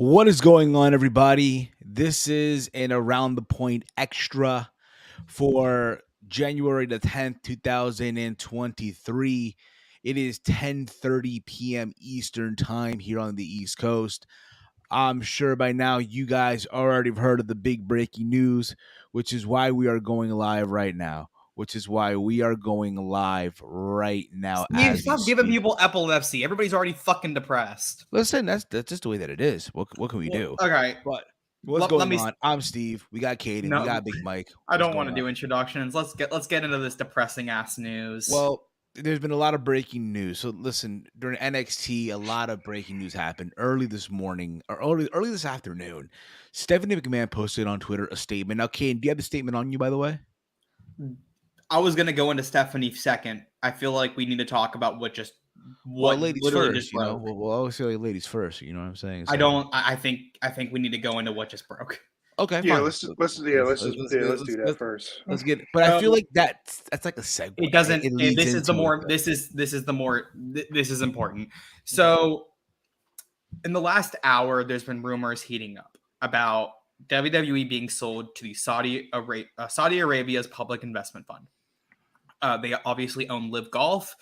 What is going on, everybody? This is an Around the Point extra for January the 10th, 2023. It is 10:30 p.m. Eastern time here on the East Coast. I'm sure by now you guys already have heard of the big breaking news, which is why we are going live right now. Steve, stop giving people epilepsy. Everybody's already fucking depressed. Listen, that's just the way that it is. What can we do? Okay. But what's going on? I'm Steve. We got Caden. No, we got Big Mike. I don't want to do introductions. Let's get into this depressing ass news. Well, there's been a lot of breaking news. So listen, during NXT, a lot of breaking news happened early this morning or early this afternoon. Stephanie McMahon posted on Twitter a statement. Now, Caden, do you have the statement on you, by the way? I was gonna go into Stephanie second. I feel like we need to talk about ladies first. We'll always say ladies first. You know what I'm saying? So, I think we need to go into what just broke. Okay, yeah, fine. let's do that first. Let's get it. But I feel like that's like a segue. It doesn't. This is important. So, in the last hour, there's been rumors heating up about WWE being sold to the Saudi Arabia's public investment fund. They obviously own Live Golf.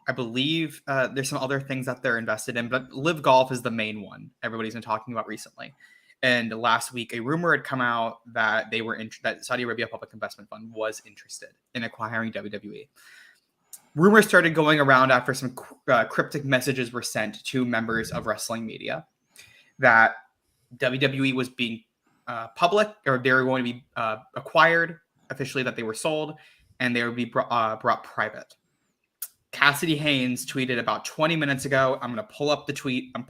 I believe there's some other things that they're invested in, but Live Golf is the main one everybody's been talking about recently. And last week, a rumor had come out that that Saudi Arabia Public Investment Fund was interested in acquiring WWE. Rumors started going around after some cryptic messages were sent to members of wrestling media that WWE was being public, or they were going to be acquired officially, that they were sold, and they would be brought private. Cassidy Haynes tweeted about 20 minutes ago. I'm going to pull up the tweet. I'm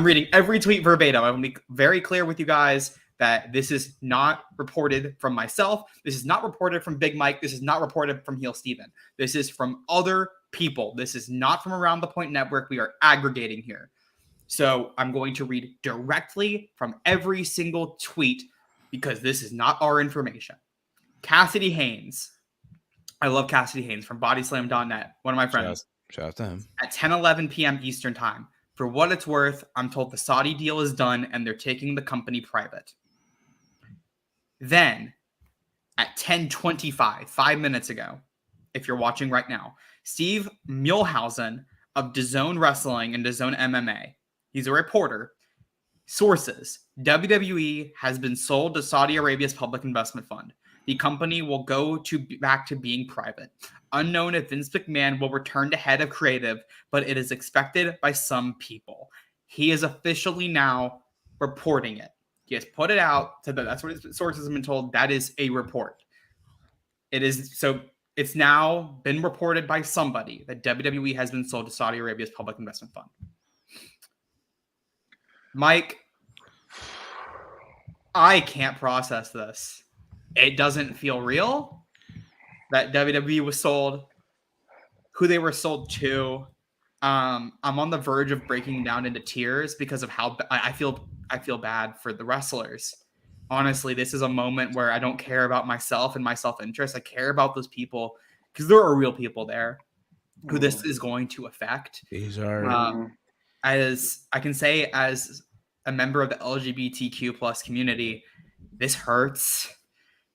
reading every tweet verbatim. I'm going to be very clear with you guys that this is not reported from myself. This is not reported from Big Mike. This is not reported from Heel Steven. This is from other people. This is not from Around the Point Network. We are aggregating here. So I'm going to read directly from every single tweet because this is not our information. Cassidy Haynes. I love Cassidy Haynes from bodyslam.net, one of my friends. Shout out to him. At 10:11 p.m. Eastern time. For what it's worth, I'm told the Saudi deal is done and they're taking the company private. Then, at 10:25, 5 minutes ago, if you're watching right now, Steve Muehlhausen of DAZN Wrestling and DAZN MMA, he's a reporter. Sources: WWE has been sold to Saudi Arabia's public investment fund. The company will go back to being private. Unknown if Vince McMahon will return to head of creative, but it is expected by some people. He is officially now reporting it. He has put it out. So that's what his sources have been told. That is a report. It's now been reported by somebody that WWE has been sold to Saudi Arabia's public investment fund. Mike, I can't process this. It doesn't feel real that WWE was sold, who they were sold to. I'm on the verge of breaking down into tears because of how I feel bad for the wrestlers. Honestly, this is a moment where I don't care about myself and my self-interest. I care about those people because there are real people there who this is going to affect. These are, as I can say, as a member of the LGBTQ plus community, this hurts.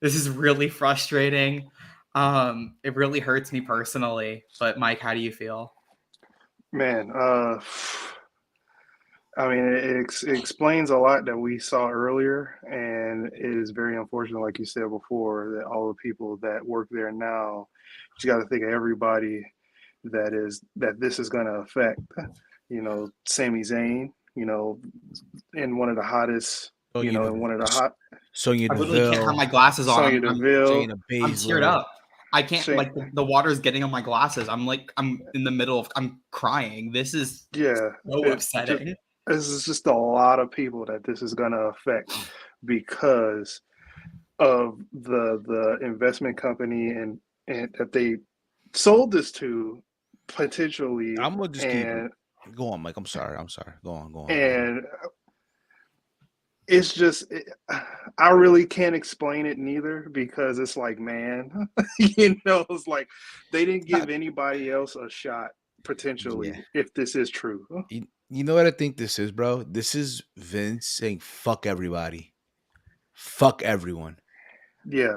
This is really frustrating. It really hurts me personally. But Mike, how do you feel? Man, I mean, it explains a lot that we saw earlier, and it is very unfortunate, like you said before, that all the people that work there now, you got to think of everybody that this is going to affect. You know, Sami Zayn, you know, in one of the hottest, in one of the hot. Sonya I Deville. literally can't have my glasses on. Sonya Deville. I'm teared up. I can't, the water's getting on my glasses. I'm in the middle of, I'm crying. This is so upsetting. This is just a lot of people that this is going to affect because of the investment company and that they sold this to potentially. I'm going to just go on, Mike. I'm sorry. Go on. And it's just, I really can't explain it neither because it's like, man, it's like they didn't give anybody else a shot potentially if this is true. You know what I think this is, bro? This is Vince saying fuck everybody. Fuck everyone. Yeah.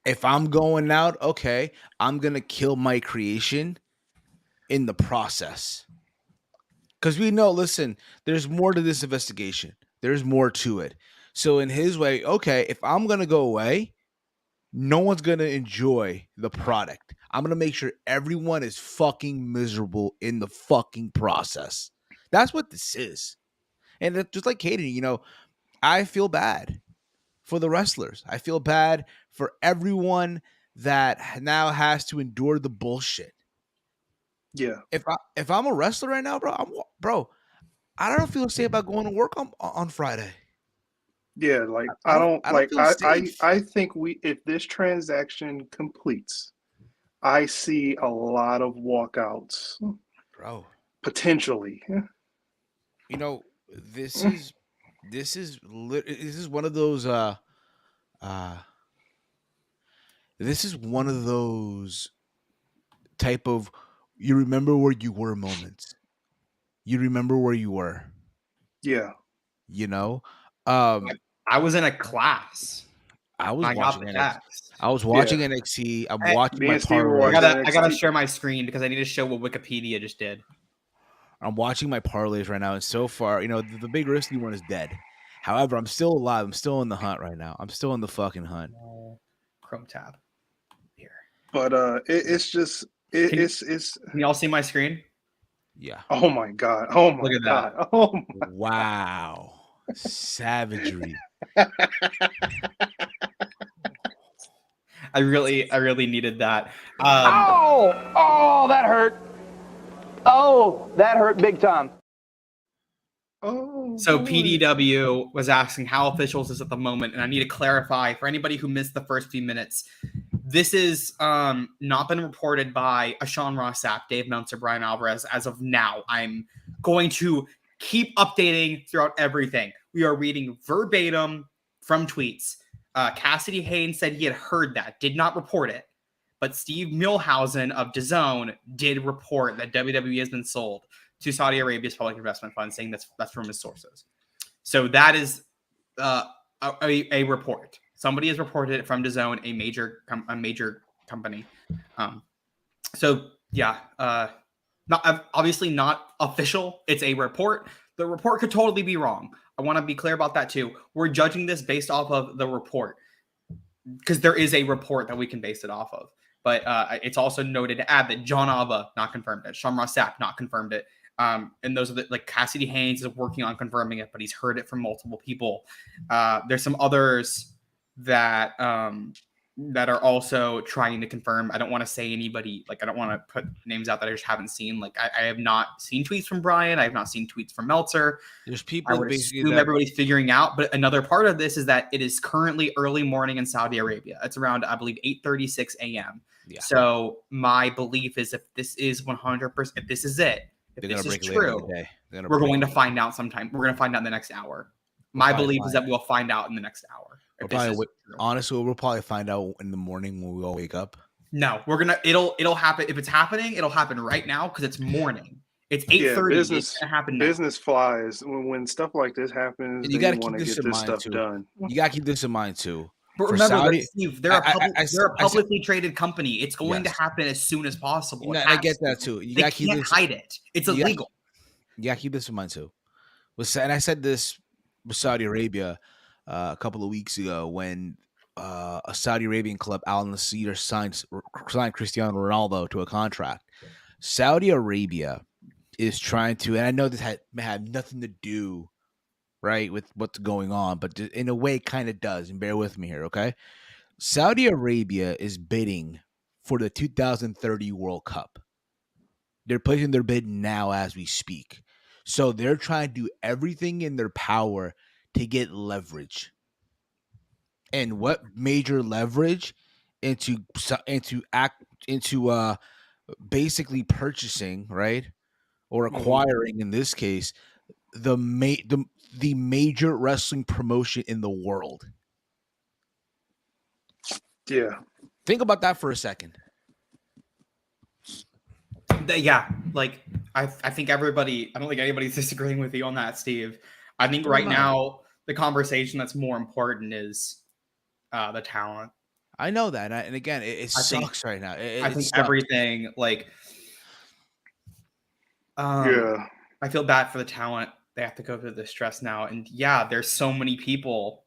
If I'm going out, okay, I'm gonna kill my creation in the process. Because we know, listen, there's more to this investigation. There's more to it. So in his way, okay, if I'm gonna go away, no one's gonna enjoy the product. I'm gonna make sure everyone is fucking miserable in the fucking process. That's what this is. And just like Katie, I feel bad for the wrestlers. I feel bad for everyone that now has to endure the bullshit. Yeah. If I'm a wrestler right now, bro, I don't feel safe about going to work on Friday. Yeah, like I don't feel safe, I think if this transaction completes, I see a lot of walkouts bro. potentially. This is this is one of those uh this is one of those type of you remember where you were moments. You remember where you were, Yeah. you know? Um I was in a class I was when I got watching the NXT. text. I was watching NXT. I'm Hey, watching Me my and Steve were parlays. watching I gotta NXT. share my screen because I need to show what Wikipedia just did. I'm watching my parlays right now, and so far, the big risky one is dead. However, I'm still alive. I'm still in the hunt right now. I'm still in the fucking hunt. Chrome tab here. But it's just it's Can y'all see my screen? Yeah. oh my god. Oh my Look at god. that. Oh Wow. Savagery. I really needed that. Oh, that hurt. Oh, that hurt big time. oh So boy. PDW was asking how official is this at the moment, and I need to clarify for anybody who missed the first few minutes. This is not been reported by Sean Ross Sapp, Dave Meltzer, Brian Alvarez as of now. I'm going to keep updating throughout everything. We are reading verbatim from tweets. Cassidy Haynes said he had heard that, did not report it. But Steve Milhausen of DAZN did report that WWE has been sold to Saudi Arabia's public investment fund, saying that's from his sources. So that is a report. Somebody has reported it from DAZN, a major company. So yeah, not obviously not official. It's a report. The report could totally be wrong. I want to be clear about that too. We're judging this based off of the report because there is a report that we can base it off of. But it's also noted to add that John Alba not confirmed it. Sean Ross Sapp not confirmed it. And those are like Cassidy Haynes is working on confirming it, but he's heard it from multiple people. There's some others that are also trying to confirm. I don't want to say anybody, like I don't want to put names out that I just haven't seen. Like I have not seen tweets from Brian. I have not seen tweets from Meltzer. There's people I would basically assume everybody's figuring out. But another part of this is that it is currently early morning in Saudi Arabia. It's around, I believe, 8:36 a.m. Yeah. So my belief is if this is 100%, if this is it, if this is true, we're going to find out sometime. We're going to find out in the next hour. My belief is that we'll find out in the next hour. Honestly, we'll probably find out in the morning when we all wake up. No, it'll happen. If it's happening, it'll happen right now because it's morning. It's 8:30. It's gonna happen now. Business flies when stuff like this happens. And you got to keep this in mind stuff too. done. You got to keep this in mind too. But remember, Steve, they're a publicly traded company. It's going to happen as soon as possible. I get that too. You got to keep this. Hide it. It's illegal. You got to keep this in mind too. And I said this with Saudi Arabia a couple of weeks ago when a Saudi Arabian club, Al Nassr, signed Cristiano Ronaldo to a contract. Saudi Arabia is trying to, and I know this may have nothing to do, right, with what's going on, but in a way, it kind of does. And bear with me here, okay? Saudi Arabia is bidding for the 2030 World Cup. They're placing their bid now as we speak. So they're trying to do everything in their power to get leverage. And what major leverage into basically purchasing, right, or acquiring in this case the major wrestling promotion in the world. Yeah, think about that for a second. Yeah, like I think everybody. I don't think anybody's disagreeing with you on that, Steve. I think No, right no. now the conversation that's more important is the talent. I know that, and again, it I think- sucks right now. I It think sucks. everything like. Yeah. I feel bad for the talent. They have to go through this stress now, and yeah, there's so many people.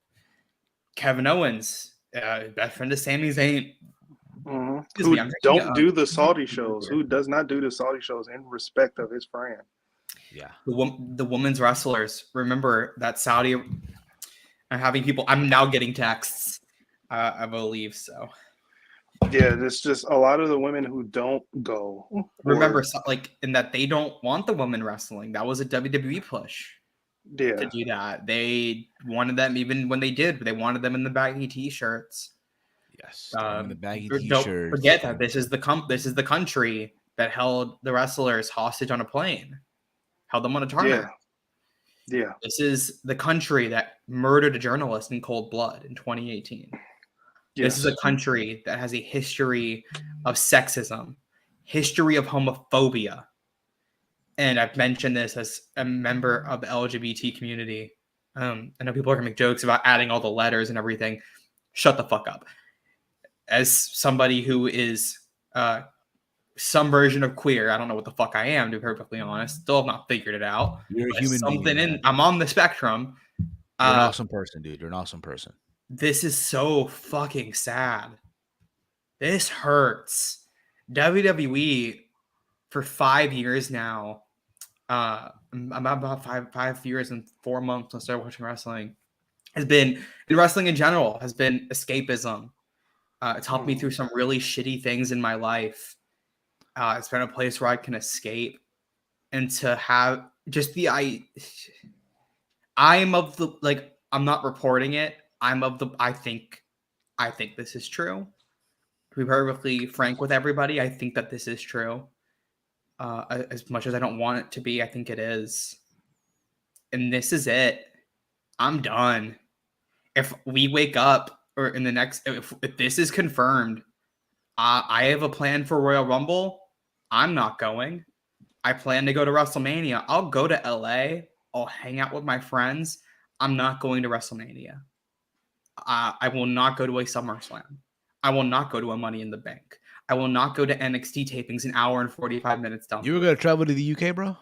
Kevin Owens, best friend of Sami Zayn. Excuse Who me, I'm drinking don't do the Saudi shows? Who does not do the Saudi shows in respect of his friend? Yeah. The women's wrestlers. Remember that Saudi. I'm having people. I'm now getting texts. I believe so. Yeah, it's just a lot of the women who don't go. Remember, like in that they don't want the women wrestling. That was a WWE push Yeah, to do that. They wanted them even when they did. They wanted them in the baggy t-shirts. Yes. The baggy Don't t-shirts. forget that this is the country that held the wrestlers hostage on a plane, held them on a tarmac. yeah. This is the country that murdered a journalist in cold blood in 2018. This is a country that has a history of sexism, history of homophobia. And I've mentioned this as a member of the LGBT community. I know people are going to make jokes about adding all the letters and everything. Shut the fuck up. As somebody who is some version of queer, I don't know what the fuck I am, to be perfectly honest. Still have not figured it out. You're a human being. I'm on the spectrum. You're an awesome person, dude. You're an awesome person. This is so fucking sad. This hurts. WWE for 5 years now. I'm about five years and 4 months since I started watching wrestling. Has been in wrestling in general. Has been escapism. It's helped me through some really shitty things in my life. It's been a place where I can escape, and to have just I'm of the like. I'm not reporting it. I'm of the. I think this is true. To be perfectly frank with everybody, I think that this is true. As much as I don't want it to be, I think it is. And this is it. I'm done. If we wake up or in the next, if this is confirmed, I have a plan for Royal Rumble. I'm not going. I plan to go to WrestleMania. I'll go to LA. I'll hang out with my friends. I'm not going to WrestleMania. I will not go to a SummerSlam. I will not go to a Money in the Bank. I will not go to NXT tapings an hour and 45 minutes down. You were going to travel to the UK, bro?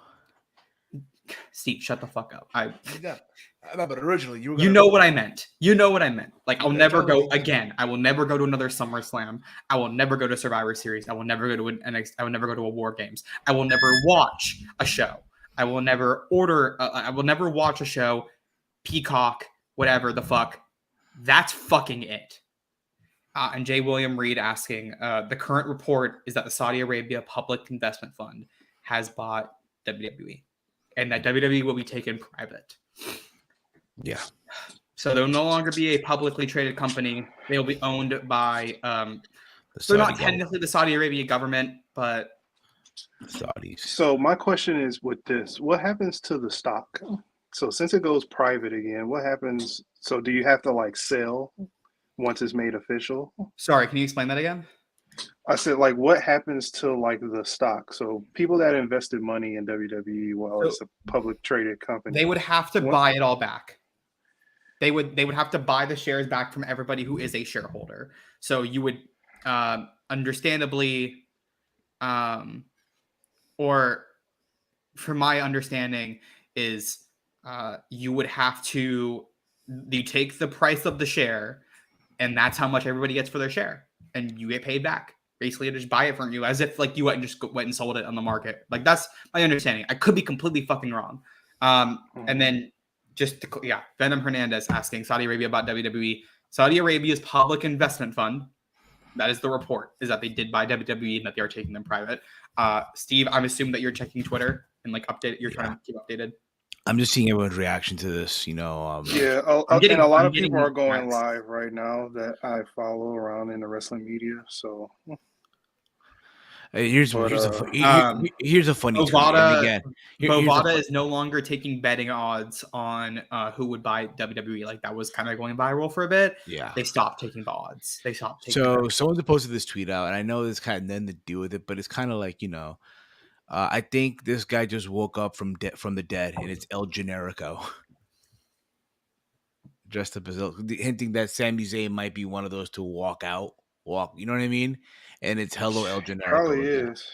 Steve, shut the fuck up. But originally you were. You know what I meant. You know what I meant. Like, I'll never go again. I will never go to another SummerSlam. I will never go to Survivor Series. I will never go to an NXT. I will never go to a War Games. I will never watch a show. I will never order. I will never watch a show. Peacock, whatever the fuck. That's fucking it. And J. William Reed asking, the current report is that the Saudi Arabia Public Investment Fund has bought WWE, and that WWE will be taken private. Yeah. So they'll no longer be a publicly traded company. They'll be owned by They're not technically the Saudi Arabia government, but Saudis. So my question is with this, what happens to the stock? So since it goes private again, what happens? So do you have to like sell once it's made official? Sorry, can you explain that again? I said, like, what happens to like the stock? So people that invested money in WWE while it's a public traded company, They would have to buy it all back. They would have to buy the shares back from everybody who is a shareholder. So you would understandably, or from my understanding, is you would have to take the price of the share, and that's how much everybody gets for their share, and you get paid back. Basically, just buy it from you as if like you went and sold it on the market. Like, that's my understanding. I could be completely fucking wrong. And then Venom Hernandez asking Saudi Arabia about WWE. Saudi Arabia's public investment fund, that is the report, is that they did buy WWE and that they are taking them private. Steve, I'm assuming that you're checking Twitter and like update. You're trying to keep updated. I'm just seeing everyone's reaction to this, and a lot of people are going live right now that I follow around in the wrestling media. So here's a funny Bovada, tweet. Bovada is no longer taking betting odds on who would buy WWE. Like, that was kind of going viral for a bit. Yeah, they stopped taking the odds. They stopped taking. So someone posted this tweet out, and I know this kind of nothing to do with it, but it's kind of like I think this guy just woke up from the dead, and it's El Generico. Dressed up as hinting that Sami Zayn might be one of those to walk. You know what I mean? And it's hello El Probably Generico again. is.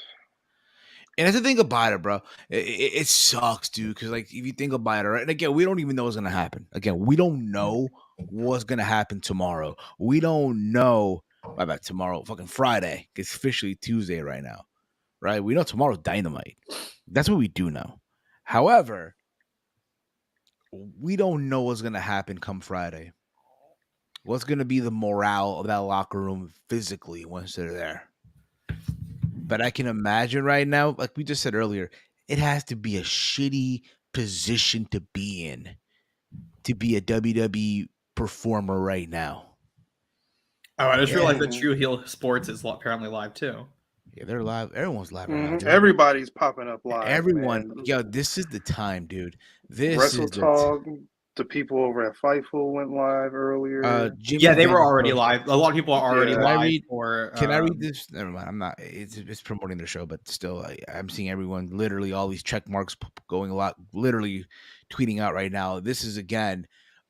And that's the thing about it, bro. It sucks, dude. Because like, if you think about it, right? And again, we don't even know what's gonna happen. Again, we don't know what's gonna happen tomorrow. We don't know about tomorrow, fucking Friday. It's officially Tuesday right now, right? We know tomorrow's Dynamite. That's what we do know. However, we don't know what's gonna happen come Friday. What's gonna be the morale of that locker room physically once they're there? But I can imagine right now, like we just said earlier, it has to be a shitty position to be in to be a WWE performer right now. Oh, I just realized that Mhm. True Heel Sports is apparently live too. Yeah, they're live. Everyone's live right now, Mhm. dude. Everybody's popping up live, Everyone, man. yo, this is the time, dude. This Wrestle is the Talk. The people over at Fightful went live earlier. Jimmy Yeah, they were Van already Show. live. A lot of people are already Yeah. Can I live read? for. Can I read this? Never mind. I'm not. It's promoting their show, but still, I'm seeing everyone literally all these check marks going a lot, literally tweeting out right now. This is again,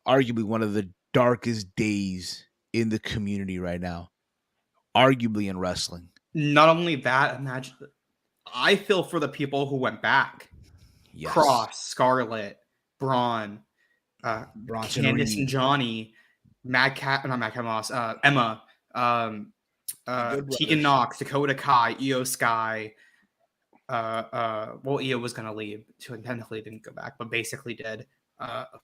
arguably one of the darkest days in the community right now, arguably in wrestling. Not only that, imagine. I feel for the people who went back. Yes, Cross, Scarlett, Braun, Bronson Candice Reed, and Johnny, not Mad Cat Moss, Emma, Good Tegan Brothers. Knox, Dakota Kai, Io Sky. Well, Io was gonna leave, so technically didn't go back, but basically did.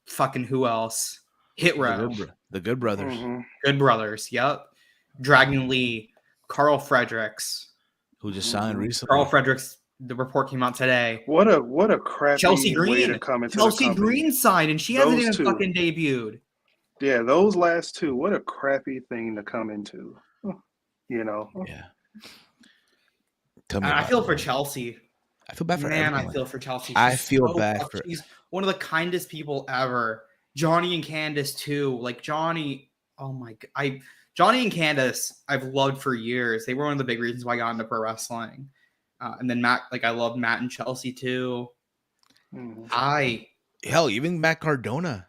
Fucking who else? Hit Row, the Good Brothers, Mhm. Good Brothers. Yep. Dragon Lee, Carl Fredericks. who just signed Mhm. recently. Carl Fredericks. The report came out today. What a crappy Chelsea way to Green. come into Chelsea the company. Green signed, and she hasn't Those even two. fucking debuted. Yeah, those last two. What a crappy thing to come into. You know. Yeah. Tell me I about feel it. for Chelsea. I feel bad for Man, everyone. I feel for Chelsea. I She's feel so bad for. She's one of the kindest people ever. Johnny and Candace too. Like Johnny, oh my god, Johnny and Candace, I've loved for years. They were one of the big reasons why I got into pro wrestling. And then Matt, like I love Matt and Chelsea too. Mhm. Hell, even Matt Cardona.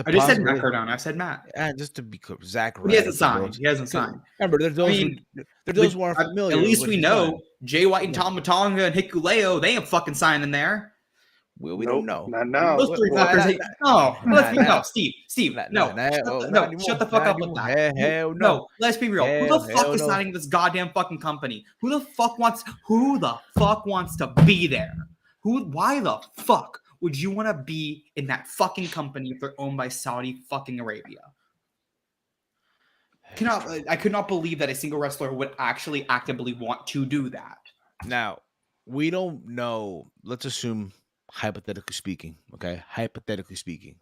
I just said Matt Cardona. I said Matt. Just to be clear, Zach. But he hasn't signed. He hasn't signed. Remember, there's those who aren't familiar. At least with we his know son. Jay White and Tom Matonga and Hikuleo, they ain't fucking signing there. We Nope, don't know. not now. Those three Well, fuckers. No, let's be nah. no, Steve. No, shut the fuck up with that. Hell no. No, let's be real. Who the fuck is no. signing this goddamn fucking company? Who the fuck wants to be there? Why the fuck would you want to be in that fucking company if they're owned by Saudi fucking Arabia? I could not believe that a single wrestler would actually actively want to do that. Now, we don't know. Let's assume, hypothetically speaking, okay? Hypothetically speaking.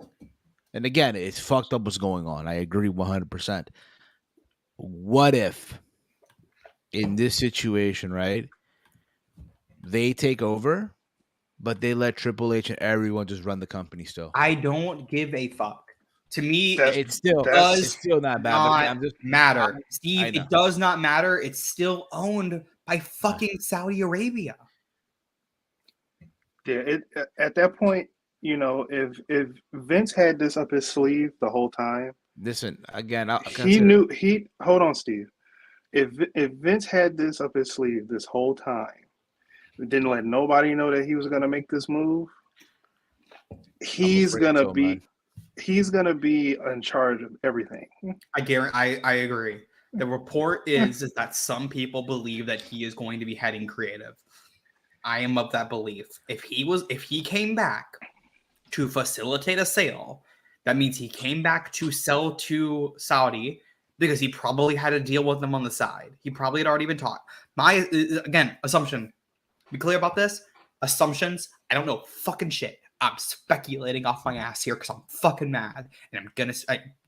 And again, it's fucked up what's going on. I agree 100%. What if, in this situation, right, they take over, but they let Triple H and everyone just run the company still? I don't give a fuck. To me, It's still not bad. Matter. Steve, it does not matter. It's still owned by fucking Saudi Arabia. Yeah, at that point, you know, if Vince had this up his sleeve the whole time, listen again. Hold on, Steve. If Vince had this up his sleeve this whole time, didn't let nobody know that he was going to make this move, he's gonna be in charge of everything. I agree. The report is that some people believe that he is going to be heading creative. I am of that belief. If he came back to facilitate a sale, that means he came back to sell to Saudi because he probably had a deal with them on the side. He probably had already been taught. My assumption. Be clear about this. Assumptions. I don't know fucking shit. I'm speculating off my ass here because I'm fucking mad, and I'm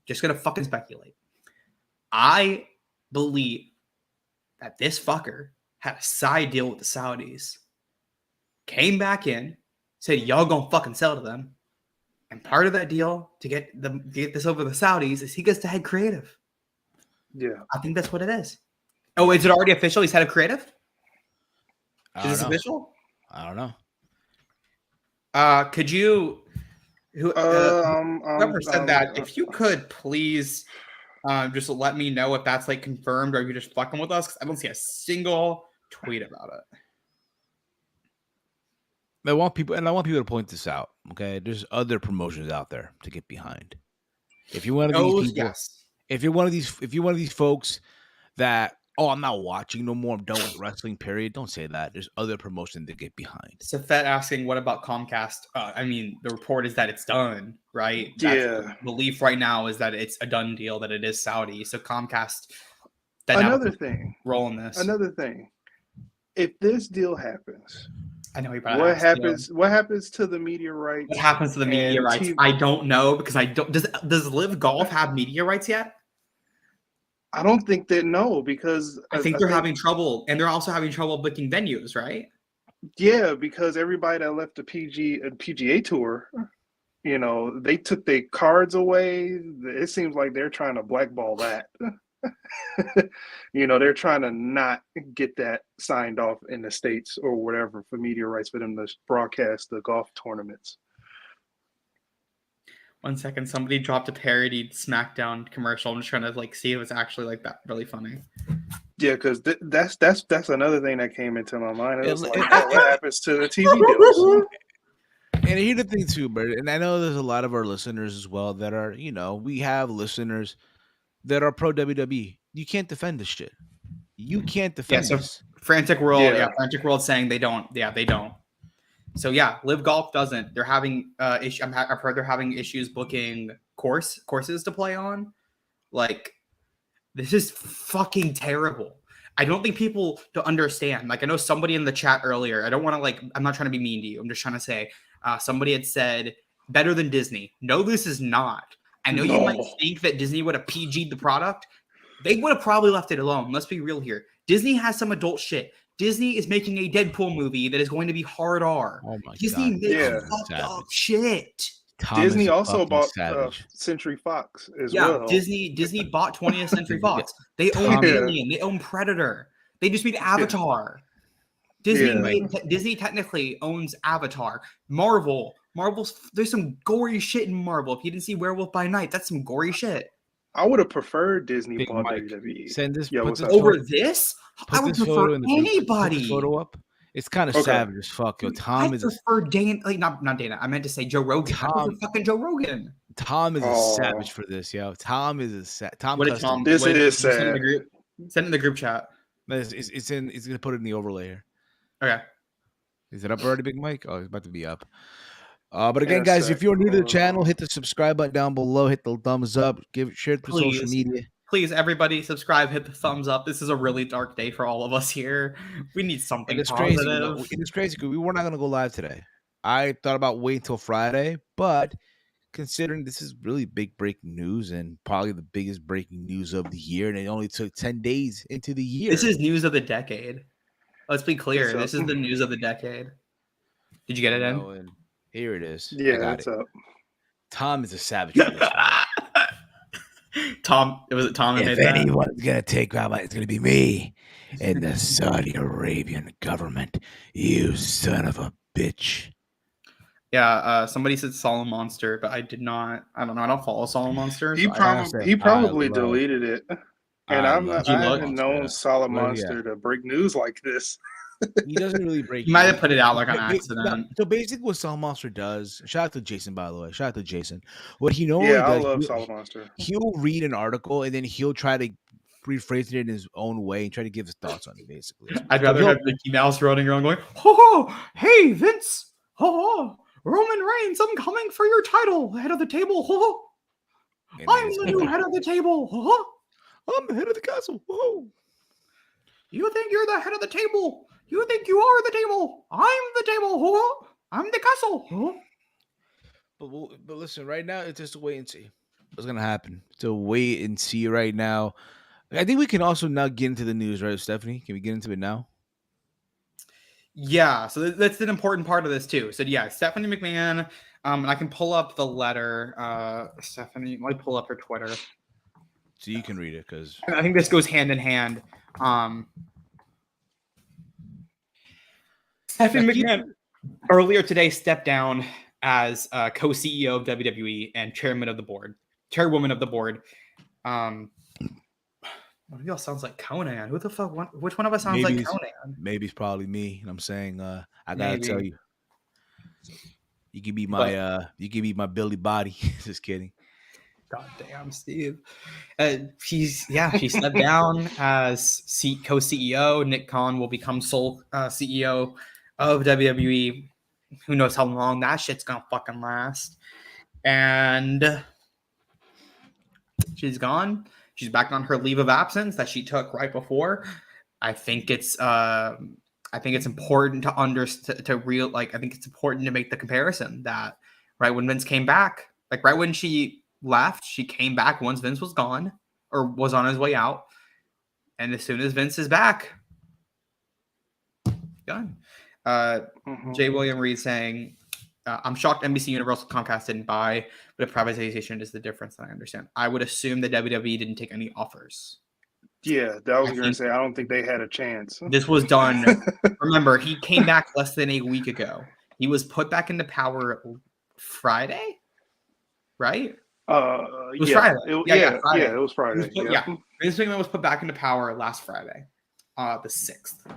just gonna fucking speculate. I believe that this fucker had a side deal with the Saudis, came back in, said y'all gonna fucking sell to them, and part of that deal to get this over the Saudis is he gets to head creative. Yeah, I think that's what it is. Oh, is it already official? He's head of creative. Is this official? I don't know. Could you, whoever said that, if you could please just let me know if that's like confirmed or if you're just fucking with us, because I don't see a single tweet about it. I want people to point this out. Okay, there's other promotions out there to get behind. If you're one of these people, Yes. if you're one of these folks that, oh, I'm not watching no more, I'm done with wrestling, period. Don't say that. There's other promotion to get behind. Safet asking, what about Comcast? I mean, the report is that it's done, right? That's the belief right now is that it's a done deal, that it is Saudi. So Comcast, another thing, if this deal happens, I know what happens. What happens to the media rights? What happens to the media rights? I don't know, because I don't. Does Live Golf have media rights yet? I don't think they know, because I think they're having trouble, and they're also having trouble booking venues, right? Yeah, because everybody that left the PGA tour, you know, they took their cards away. It seems like they're trying to blackball that. You know, they're trying to not get that signed off in the States or whatever for media rights for them to broadcast the golf tournaments. 1 second, somebody dropped a parodied SmackDown commercial. I'm just trying to like see if it's actually like that really funny. Yeah, because that's another thing that came into my mind. It was like, oh, what happens to the TV deals? And here's the thing too, Bert, and I know there's a lot of our listeners as well that are, you know, we have listeners that are pro WWE. You can't defend this shit. You can't defend this. Frantic World, Frantic World saying they don't. Yeah, they don't. So yeah, Live Golf doesn't. They're having I've heard they're having issues booking courses to play on. Like, this is fucking terrible. I don't think people don't understand. Like, I know somebody in the chat earlier. I don't want to like. I'm not trying to be mean to you. I'm just trying to say somebody had said better than Disney. No, this is not. I know you might think that Disney would have PG'd the product. They would have probably left it alone. Let's be real here. Disney has some adult shit. Disney is making a Deadpool movie that is going to be hard R. Oh my Disney God. makes fucked up shit. Disney also bought Century Fox as well. Disney bought 20th Century Fox. They own Alien. They own Predator. They just made Avatar. Disney technically owns Avatar. Marvel's there's some gory shit in Marvel. If you didn't see Werewolf by Night, that's some gory shit. I would have preferred Disney bought WWE. Send this over this. I would prefer anybody. Put the photo up. It's kind of savage as fuck. Yo, Tom is. I prefer Dana. Like not Dana. I meant to say Joe Rogan. I prefer fucking Joe Rogan. Tom is a savage for this, yo. Tom is a Tom. What is Tom? This is sad. Send it in the group chat. It's gonna put it in the overlay here. Okay. Is it up already, Big Mike? Oh, it's about to be up. But again, guys, if you're new to the channel, hit the subscribe button down below, hit the thumbs up, share it to social media. Please, everybody, subscribe, hit the thumbs up. This is a really dark day for all of us here. We need something positive. It's crazy because we were not going to go live today. I thought about waiting till Friday, but considering this is really big breaking news and probably the biggest breaking news of the year, and it only took 10 days into the year. This is news of the decade. Let's be clear. This is the news of the decade. Did you get it in? Here it is. Yeah, it's up. Tom is a savage. For this Tom, was it Tom? If anyone's gonna take Rabbi, it's gonna be me and the Saudi Arabian government. You son of a bitch. Yeah, somebody said Solemn Monster, but I did not. I don't know. I don't follow Solemn Monster. He probably deleted it. And I haven't known Solemn Monster to break news like this. He doesn't really break. He might have put it out like on accident. So basically, what Solemn Monster does. Shout out to Jason, by the way. Shout out to Jason. What he normally does. I love Solemn Monster. He'll read an article and then he'll try to rephrase it in his own way and try to give his thoughts on it. Basically, I'd rather have Mickey Mouse running around going, "Oh, hey Vince, oh, Roman Reigns, I'm coming for your title, head of the table. Oh, I'm the new head of the table. Oh, I'm the head of the castle. Oh, you think you're the head of the table? You think you are the table? I'm the table. Oh, I'm the castle. Oh. But listen, right now it's just a wait and see what's gonna happen. It's a wait and see right now. I think we can also now get into the news, right, Stephanie? Can we get into it now? Yeah, so that's an important part of this too. So yeah, Stephanie McMahon. I can pull up the letter. Stephanie, let me pull up her Twitter. So you can read it because I think this goes hand in hand. Stephanie McMahon earlier today stepped down as co-CEO of WWE and chairwoman of the board. One of y'all sounds like Conan. Who the fuck? Which one of us sounds like Conan? Maybe it's probably me. You know what I'm saying? I gotta tell you. You can be my Billy Body. Just kidding. God damn, Steve. She stepped down as co-CEO. Nick Khan will become sole CEO of WWE. Who knows how long that shit's gonna fucking last? And she's gone. She's back on her leave of absence that she took right before. I think it's important to understand I think it's important to make the comparison that right when Vince came back, like right when she left, she came back once Vince was gone or was on his way out. And as soon as Vince is back, done. J. William Reed saying, I'm shocked NBC Universal Comcast didn't buy, but if privatization is the difference, then I understand. I would assume that WWE didn't take any offers. Yeah, that was going to say, I don't think they had a chance. This was done. Remember, he came back less than a week ago. He was put back into power Friday, right? It was Friday. Friday. It was Friday. Vince McMahon was put back into power last Friday, the 6th, I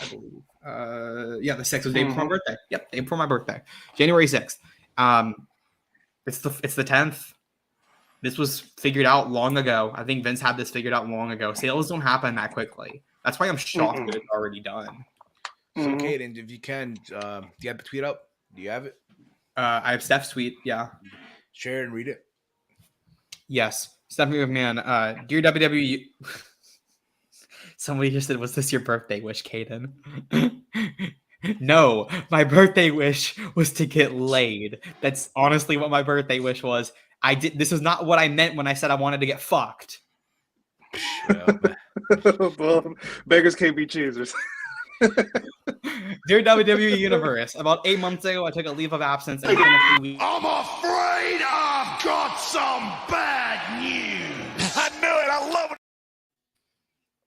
believe. The 6th was the day before my birthday. Yep, day before my birthday, January 6th. It's the 10th. This was figured out long ago. I think Vince had this figured out long ago. Sales don't happen that quickly. That's why I'm shocked that it's already done. So, Caden, if you can, do you have the tweet up? Do you have it? I have Steph's tweet. Yeah. Share and read it. Yes. Stephanie McMahon, dear WWE. Somebody just said, was this your birthday wish, Caden? No, my birthday wish was to get laid. That's honestly what my birthday wish was. This is not what I meant when I said I wanted to get fucked. Well, beggars can't be choosers. Dear WWE Universe, about 8 months ago, I took a leave of absence. And I'm afraid I've got some bad news. I knew it. I love it.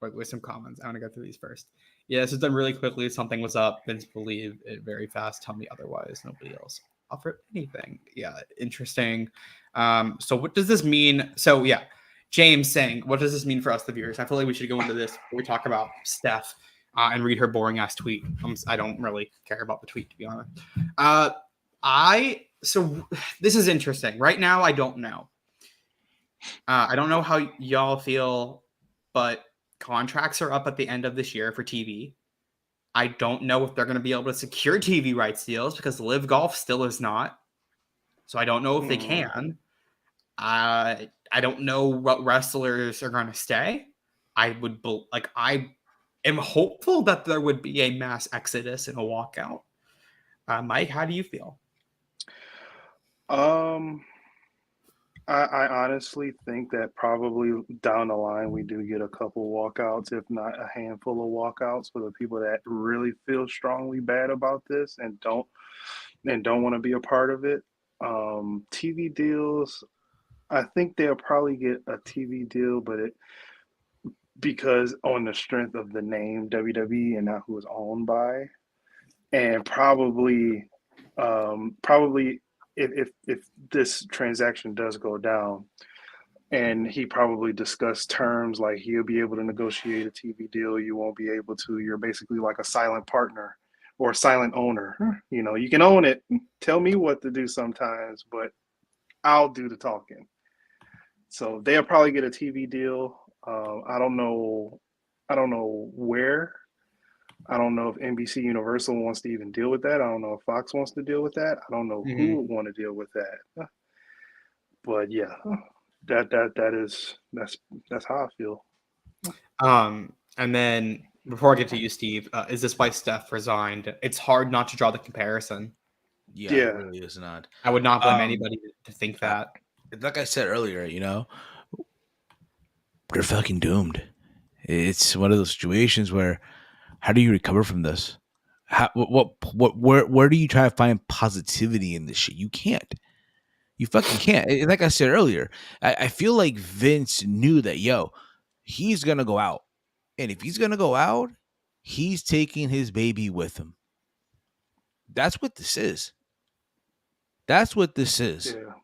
Wait, with some comments. I want to go through these first. Yeah, this is done really quickly. Something was up. Vince believed it very fast. Tell me otherwise. Nobody else offered anything. Yeah, interesting. So what does this mean? So yeah, James saying, what does this mean for us, the viewers? I feel like we should go into this before we talk about Steph and read her boring ass tweet. I don't really care about the tweet, to be honest. So this is interesting. Right now, I don't know. I don't know how y'all feel, but contracts are up at the end of this year for TV. I don't know if they're going to be able to secure TV rights deals because Live Golf still is not. So I don't know if they can. I don't know what wrestlers are going to stay. I am hopeful that there would be a mass exodus and a walkout. Mike, how do you feel? I honestly think that probably down the line we do get a couple walkouts, if not a handful of walkouts, for the people that really feel strongly bad about this and don't want to be a part of it. TV deals, I think they'll probably get a TV deal, but because on the strength of the name WWE and not who it's owned by, and probably if this transaction does go down, and he probably discussed terms like he'll be able to negotiate a TV deal, you won't be able to. You're basically like a silent partner or a silent owner. You know, you can own it, tell me what to do sometimes, but I'll do the talking. So they'll probably get a TV deal. I don't know where. I don't know if NBC Universal wants to even deal with that. I don't know if Fox wants to deal with that. I don't know who would want to deal with that. But yeah, that's how I feel. And then before I get to you, Steve, is this why Steph resigned? It's hard not to draw the comparison. Yeah. It really is not. I would not blame anybody to think that. Like I said earlier, you know, they're fucking doomed. It's one of those situations where, how do you recover from this? Where do you try to find positivity in this shit? You can't. You fucking can't. Like I said earlier, I feel like Vince knew that, he's going to go out. And if he's going to go out, he's taking his baby with him. That's what this is. That's what this is. Yeah.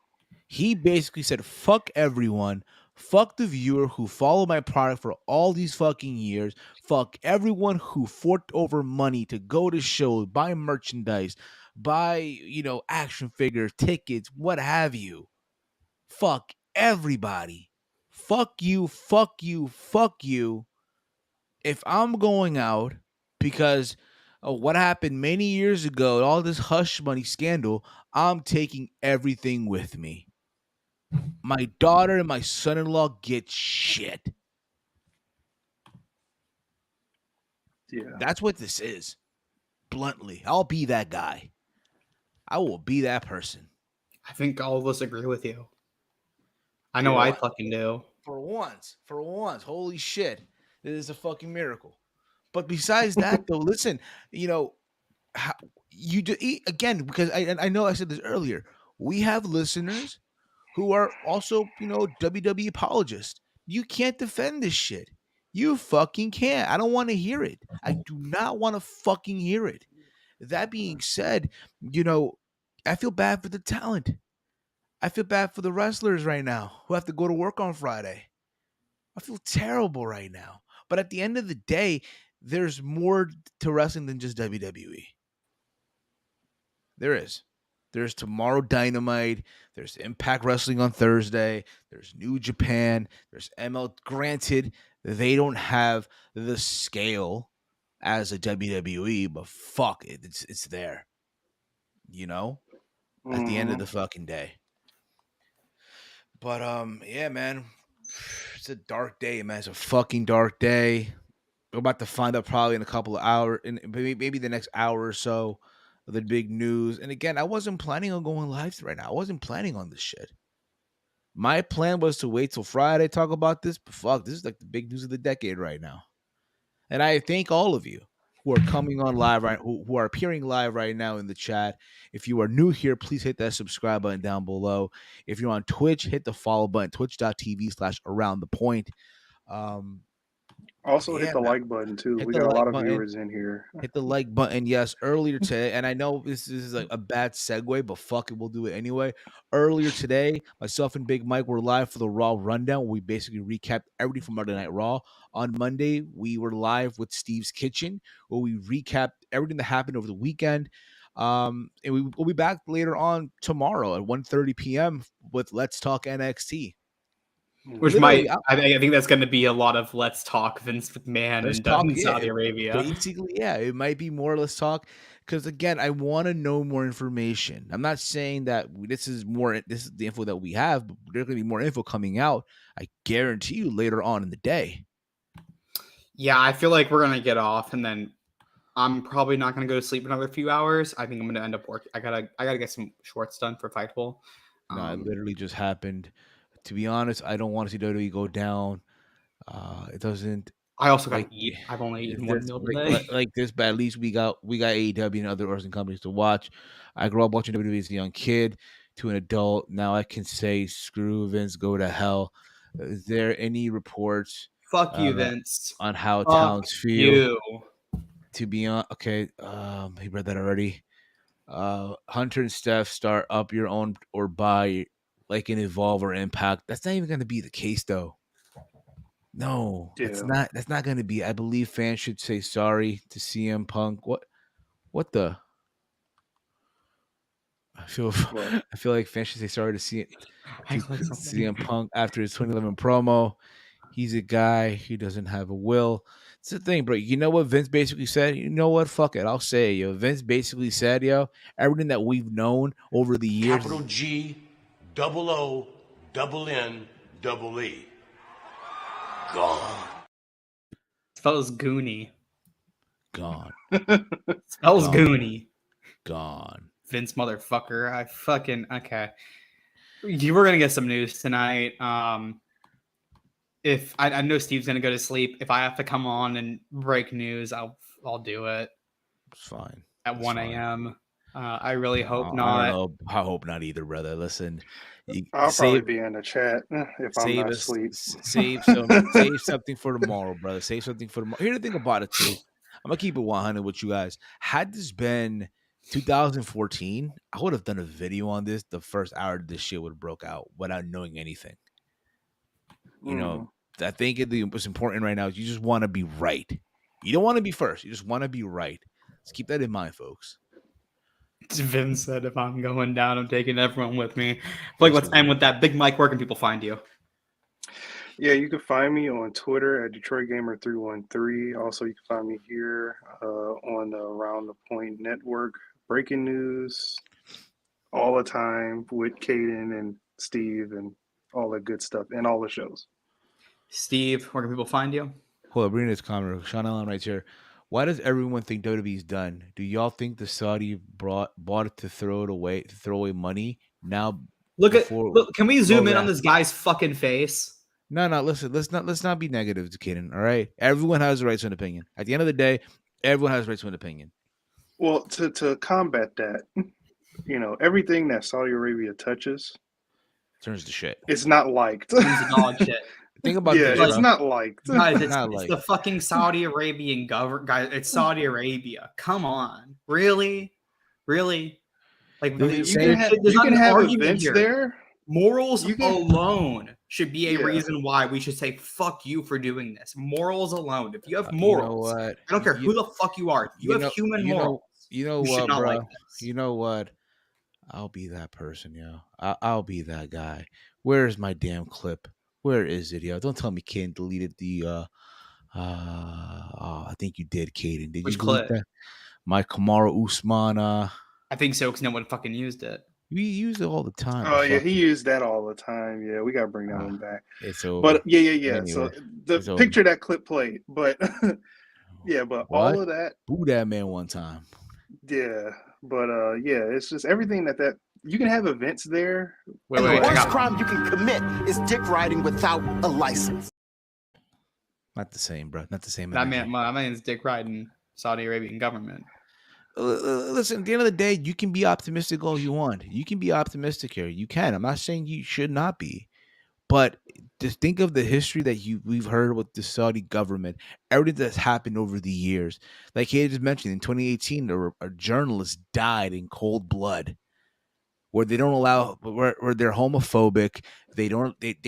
He basically said, fuck everyone. Fuck the viewer who followed my product for all these fucking years. Fuck everyone who forked over money to go to shows, buy merchandise, buy, action figures, tickets, what have you. Fuck everybody. Fuck you, fuck you, fuck you. If I'm going out because of what happened many years ago, all this hush money scandal, I'm taking everything with me. My daughter and my son-in-law get shit. Yeah. That's what this is. Bluntly, I'll be that guy. I will be that person. I think all of us agree with you. I know Yeah. I fucking do. For once, holy shit. This is a fucking miracle. But besides that, though, listen, you do again, because I know I said this earlier. We have listeners who are also, WWE apologists. You can't defend this shit. You fucking can't. I don't want to hear it. I do not want to fucking hear it. That being said, I feel bad for the talent. I feel bad for the wrestlers right now who have to go to work on Friday. I feel terrible right now. But at the end of the day, there's more to wrestling than just WWE. There is. There's Tomorrow Dynamite. There's Impact Wrestling on Thursday. There's New Japan. There's ML. Granted, they don't have the scale as a WWE, but fuck it. It's there. At the end of the fucking day. But yeah, man. It's a dark day, man. It's a fucking dark day. We're about to find out probably in a couple of hours, in maybe the next hour or so, the big news. And again, I wasn't planning on going live right now. I wasn't planning on this shit. My plan was to wait till Friday, talk about this, but fuck, this is like the big news of the decade right now. And I thank all of you who are coming on live who are appearing live right now in the chat. If you are new here, please hit that subscribe button down below. If you're on Twitch, hit the follow button, twitch.tv/aroundthepoint. Also, Yeah, hit the man. like button too. Hit We the got a like lot of button. viewers in here. Hit the like button. Yes, earlier today, and I know this is like a bad segue, but fuck it, we'll do it anyway. Earlier today, myself and Big Mike were live for the Raw Rundown. We basically recapped everything from Monday Night Raw. On Monday, we were live with Steve's Kitchen, where we recapped everything that happened over the weekend. And we'll be back later on tomorrow at 1:30 p.m. with Let's Talk NXT. Which Literally, I think that's going to be a lot of let's talk Vince McMahon Let's and talk, in yeah. Saudi Arabia. Basically, yeah, it might be more Let's Talk, because again, I want to know more information. I'm not saying that this is the info that we have, but there's going to be more info coming out. I guarantee you later on in the day. Yeah, I feel like we're going to get off, and then I'm probably not going to go to sleep another few hours. I think I'm going to end up working. I gotta get some shorts done for Fightful. No, it literally just happened. To be honest, I don't want to see WWE go down. It doesn't. I also got Like, to eat. I've only eaten this- one meal today. like this, but at least we got AEW and other wrestling companies to watch. I grew up watching WWE as a young kid to an adult. Now I can say, screw Vince, go to hell. Is there any reports Fuck you, Vince. on how Fuck towns feel? You. To be on, okay, he read that already. Hunter and Steph start up your own or buy like an Evolve or Impact. That's not even going to be the case, though. No, Yeah. That's not going to be. I believe fans should say sorry to CM Punk. What the? I feel like fans should say sorry to CM Punk after his 2011 promo. He's a guy. He doesn't have a will. It's the thing, bro. You know what Vince basically said? You know what? Fuck it. I'll say it, yo. Vince basically said, yo, everything that we've known over the years. Capital G, double O, double N, double E. Gone. Spells Goonie. Gone. Spells Goonie. Gone. Vince motherfucker. Okay. You were gonna get some news tonight. If I know Steve's gonna go to sleep. If I have to come on and break news, I'll do it. It's fine. At 1 a.m. I really hope I not. don't know. I hope not either, brother. Listen, I'll probably be in the chat if I'm not asleep. Save something for tomorrow, brother. Save something for tomorrow. Here's the thing about it too. I'm gonna keep it 100 with you guys. Had this been 2014, I would have done a video on this. The first hour this shit would have broke out without knowing anything. You know, I think what's important right now is you just want to be right. You don't want to be first. You just want to be right. Let's keep that in mind, folks. Vin said, if I'm going down, I'm taking everyone with me. Let's end with that. Big Mike, where can people find you? Yeah, you can find me on Twitter at DetroitGamer313. Also, you can find me here on the Around the Point Network. Breaking news all the time with Caden and Steve and all that good stuff and all the shows. Steve, where can people find you? Hold up, reading this comment. Sean Allen writes here. Why does everyone think WWE's done? Do y'all think the Saudi bought it to throw away money? Now look, can we zoom in on this guy's fucking face? No, listen, let's not be negative to Caden, all right? Everyone has the right to an opinion. At the end of the day, everyone has the right to an opinion. Well, to combat that, you know, everything that Saudi Arabia touches turns to shit. It's not liked. Turns to dog shit. Think about this. It's not liked. Guys, it's the fucking Saudi Arabian government. Guys, it's Saudi Arabia. Come on. Really? Like, you can have events there. Morals alone should be a reason why we should say fuck you for doing this. Morals alone. If you have morals, you know I don't care who the fuck you are. You have human morals. You know what, bro? Like you know what? I'll be that person, yo. I'll be that guy. Where's my damn clip? Where is it, yo? Don't tell me Caden deleted the I think you did, Caden. Did Which you delete clip? that? My Kamaru Usman I think so, because no one fucking used it. We use it all the time. Oh yeah, he used that all the time. Yeah, we gotta bring that one back. It's over. But yeah. Anyway, so the picture that clip played, but yeah, but what? all of that. Boo that man one time. Yeah, but yeah, it's just everything that you can have events there. Wait, the worst crime you can commit is dick riding without a license. Not the same, bro. Not the same. That man's dick riding Saudi Arabian government. Listen, at the end of the day, you can be optimistic all you want. You can be optimistic here. You can. I'm not saying you should not be. But just think of the history that we've heard with the Saudi government, everything that's happened over the years. Like he just mentioned, in 2018, a journalist died in cold blood, where they don't allow, where they're homophobic. They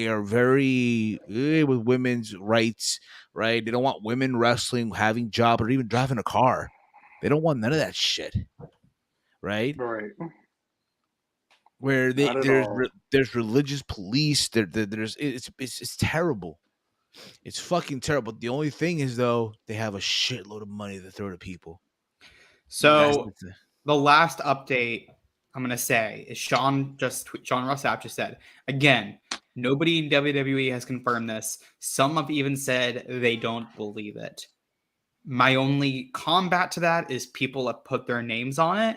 are very with women's rights, right? They don't want women wrestling, having jobs, or even driving a car. They don't want none of that shit, right? Right. Where there's religious police. It's terrible. It's fucking terrible. The only thing is though, they have a shitload of money to throw to people. So the last update I'm gonna say is Sean Rossap just said again. Nobody in WWE has confirmed this. Some have even said they don't believe it. My only combat to that is people have put their names on it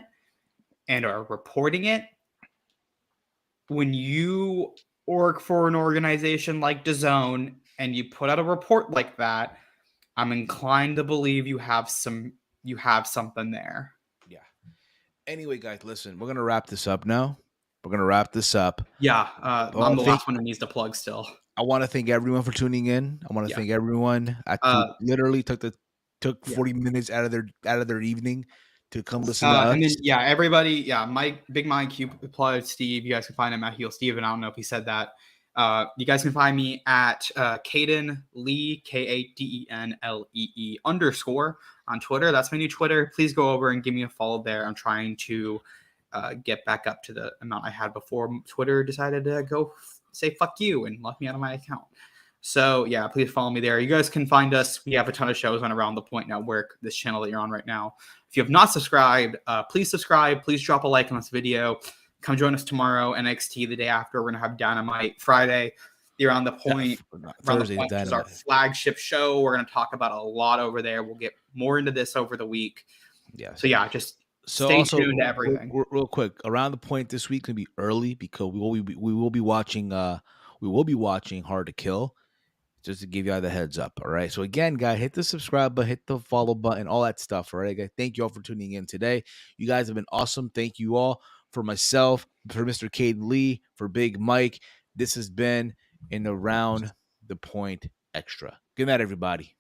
and are reporting it. When you work for an organization like DAZN and you put out a report like that, I'm inclined to believe you have something there. Yeah. Anyway, guys, listen, we're gonna wrap this up now. Yeah, I'm the last one who needs to plug still. I want to thank everyone for tuning in. I want to thank everyone. I literally took 40 minutes out of their evening to come listen to us. And then, everybody, Mike, Big Mike, Q, Plug, Steve, you guys can find him at Heel Steve, and I don't know if he said that. You guys can find me at Caden Lee, KADENLEE _ on Twitter. That's my new Twitter. Please go over and give me a follow there. I'm trying to get back up to the amount I had before Twitter decided to go say fuck you and lock me out of my account. So yeah, please follow me there. You guys can find us. We have a ton of shows on Around the Point Network, this channel that you're on right now. If you have not subscribed, please subscribe. Please drop a like on this video. Come join us tomorrow. NXT the day after. We're gonna have Dynamite Friday. The Around the Point. Thursday is our flagship show. We're gonna talk about a lot over there. We'll get more into this over the week. Yeah. So yeah, just stay tuned to everything. Real quick, Around the Point this week can be early because we will be watching Hard to Kill. Just to give you all the heads up, all right? So again, guys, hit the subscribe button, hit the follow button, all that stuff, all right, guys? Thank you all for tuning in today. You guys have been awesome. Thank you all. For myself, for Mr. Caden Lee, for Big Mike, this has been in Around the Point Extra. Good night, everybody.